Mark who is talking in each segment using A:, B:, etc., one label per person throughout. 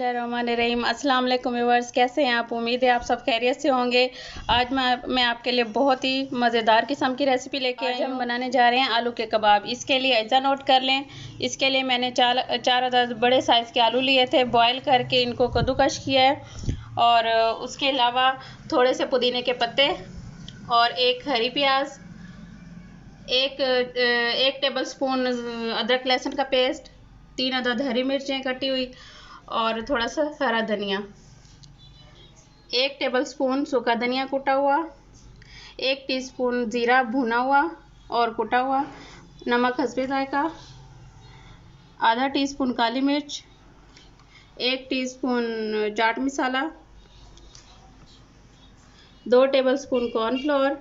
A: बिस्मिल्लाहिर्रहमानिर्रहीम। अस्सलाम वालेकुम व्यूअर्स, कैसे हैं आप? उम्मीद है आप सब खैरियत से होंगे। आज मैं आपके लिए बहुत ही मज़ेदार किस्म की रेसिपी लेके आई हूँ। हम बनाने जा रहे हैं आलू के कबाब। इसके लिए अज्जा नोट कर लें। इसके लिए मैंने चार अदद बड़े साइज़ के आलू लिए थे, बॉयल करके इनको कद्दूकश किया है। और उसके अलावा थोड़े से पुदीने के पत्ते और एक हरी प्याज, एक टेबल स्पून अदरक लहसुन का पेस्ट, 3 अदद हरी मिर्चें कटी हुई और थोड़ा सा हरा धनिया, 1 टेबल स्पून सूखा धनिया कुटा हुआ, 1 टीस्पून ज़ीरा भुना हुआ और कुटा हुआ, नमक हस्बे जायका, आधा टीस्पून काली मिर्च, 1 teaspoon chaat masala, 2 table spoon cornflour,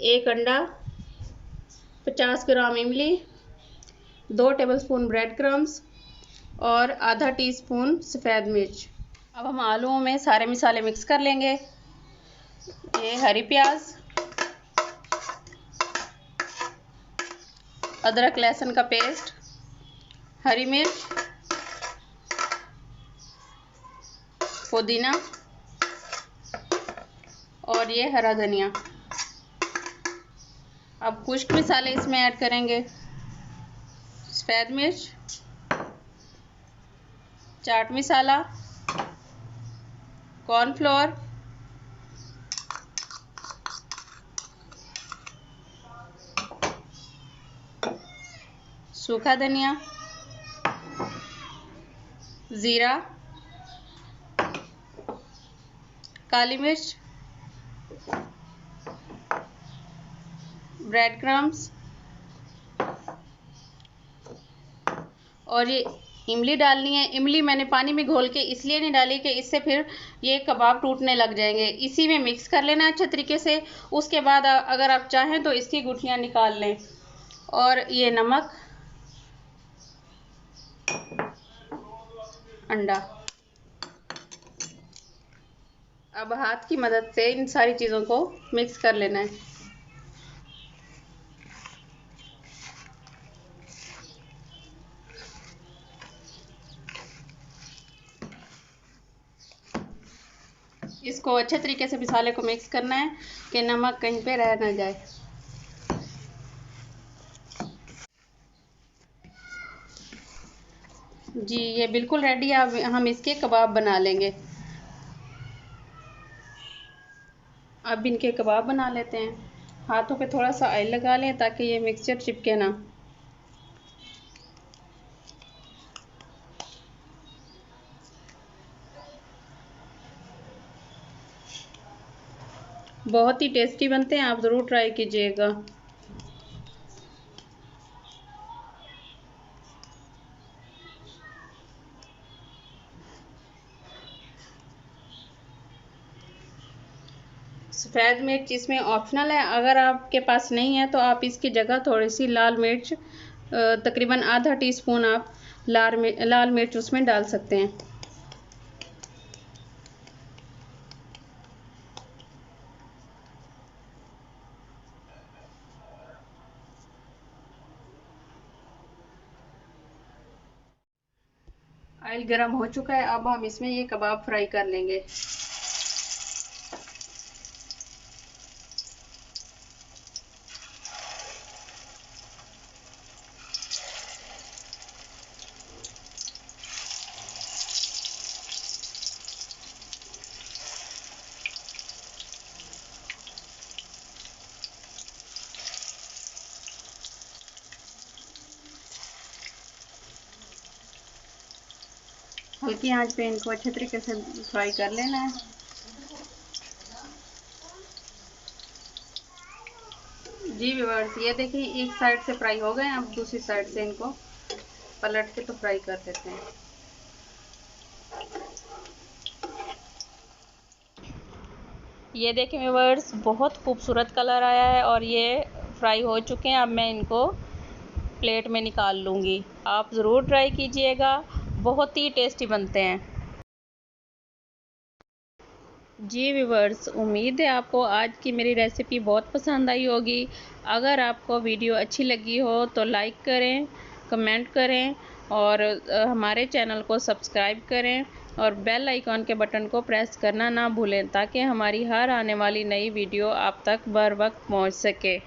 A: 1 अंडा, 50 ग्राम इमली, 2 टेबलस्पून ब्रेड क्रम्स और आधा टीस्पून सफ़ेद मिर्च। अब हम आलूओं में सारे मसाले मिक्स कर लेंगे। ये हरी प्याज, अदरक लहसुन का पेस्ट, हरी मिर्च, पुदीना और ये हरा धनिया। अब खुश्क मसाले इसमें ऐड करेंगे। सफ़ेद मिर्च, चाट मसाला, कॉर्नफ्लोर, सूखा धनिया, ज़ीरा, काली मिर्च, ब्रेड क्रम्स और ये इमली डालनी है। इमली मैंने पानी में घोल के इसलिए नहीं डाली कि इससे फिर ये कबाब टूटने लग जाएंगे। इसी में मिक्स कर लेना अच्छे तरीके से। उसके बाद अगर आप चाहें तो इसकी गुठलियाँ निकाल लें। और ये नमक, अंडा। अब हाथ की मदद से इन सारी चीज़ों को मिक्स कर लेना है। इसको अच्छे तरीके से मसाले को मिक्स करना है कि नमक कहीं पे रह ना जाए। जी ये बिल्कुल रेडी है। अब हम इसके कबाब बना लेंगे। अब इनके कबाब बना लेते हैं। हाथों पे थोड़ा सा ऑयल लगा लें ताकि ये मिक्सचर चिपके ना। बहुत ही टेस्टी बनते हैं, आप ज़रूर ट्राई कीजिएगा। सफ़ेद मिर्च इसमें ऑप्शनल है। अगर आपके पास नहीं है तो आप इसकी जगह थोड़ी सी लाल मिर्च, तकरीबन आधा टीस्पून आप लाल मिर्च उसमें डाल सकते हैं। ऑयल गर्म हो चुका है। अब हम इसमें ये कबाब फ्राई कर लेंगे। हल्की आंच पे इनको अच्छे तरीके से फ्राई कर लेना है। जी व्यूअर्स, ये देखिए एक साइड से फ्राई हो गए। अब दूसरी साइड से इनको पलट के तो फ्राई कर देते हैं। ये देखिए व्यूअर्स, बहुत खूबसूरत कलर आया है और ये फ्राई हो चुके हैं। अब मैं इनको प्लेट में निकाल लूँगी। आप ज़रूर ट्राई कीजिएगा, बहुत ही टेस्टी बनते हैं। जी व्यूअर्स, उम्मीद है आपको आज की मेरी रेसिपी बहुत पसंद आई होगी। अगर आपको वीडियो अच्छी लगी हो तो लाइक करें, कमेंट करें और हमारे चैनल को सब्सक्राइब करें और बेल आइकॉन के बटन को प्रेस करना ना भूलें ताकि हमारी हर आने वाली नई वीडियो आप तक बर वक्त पहुंच सके।